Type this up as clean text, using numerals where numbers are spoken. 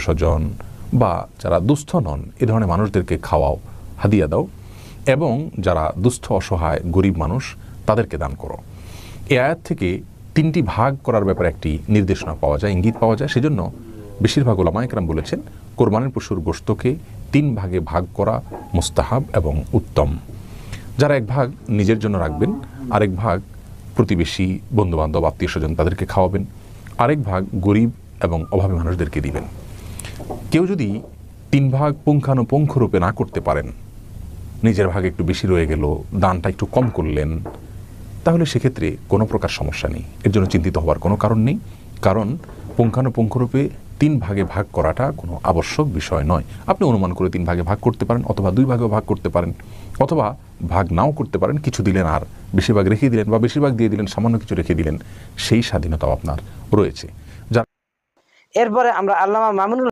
স্বজন বা যারা দুস্থ নন এ ধরনের মানুষদেরকে খাওয়াও, হাদিয়া দাও, এবং যারা দুস্থ অসহায় গরিব মানুষ তাদেরকে দান করো। এই আয়াত থেকে 3টি ভাগ করার ব্যাপারে একটি নির্দেশনা পাওয়া যায়, ইঙ্গিত পাওয়া যায়। সেজন্য বেশিরভাগ উলামায়ে কেরাম বলেছেন কোরবানির পশুর গোশতকে 3 ভাগে ভাগ করা মুস্তাহাব এবং উত্তম। যারা এক ভাগ নিজের জন্য রাখবেন, আরেক ভাগ প্রতিবেশী, বন্ধুবান্ধব, আত্মীয় স্বজন তাদেরকে খাওয়াবেন, আরেক ভাগ গরিব এবং অভাবী মানুষদেরকে দিবেন। কেউ যদি 3 ভাগ পুঙ্খানুপুঙ্খরূপে না করতে পারেন, নিজের ভাগে একটু বেশি রয়ে গেল, দানটা একটু কম করলেন, তাহলে সেক্ষেত্রে কোনো প্রকার সমস্যা নেই, এর জন্য চিন্তিত হওয়ার কোনো কারণ নেই। কারণ পুঙ্খানুপুঙ্খরূপে 3 ভাগে ভাগ করাটা কোনো আবশ্যক বিষয় নয়। আপনি অনুমান করে 3 ভাগে ভাগ করতে পারেন, অথবা 2 ভাগে ভাগ করতে পারেন, অথবা ভাগ নাও করতে পারেন, কিছু দিলেন আর বেশিরভাগ রেখে দিলেন, বা বেশিরভাগ দিয়ে দিলেন, সামান্য কিছু রেখে দিলেন, সেই স্বাধীনতাও আপনার রয়েছে। এরপরে আমরা আল্লামা মামুনুল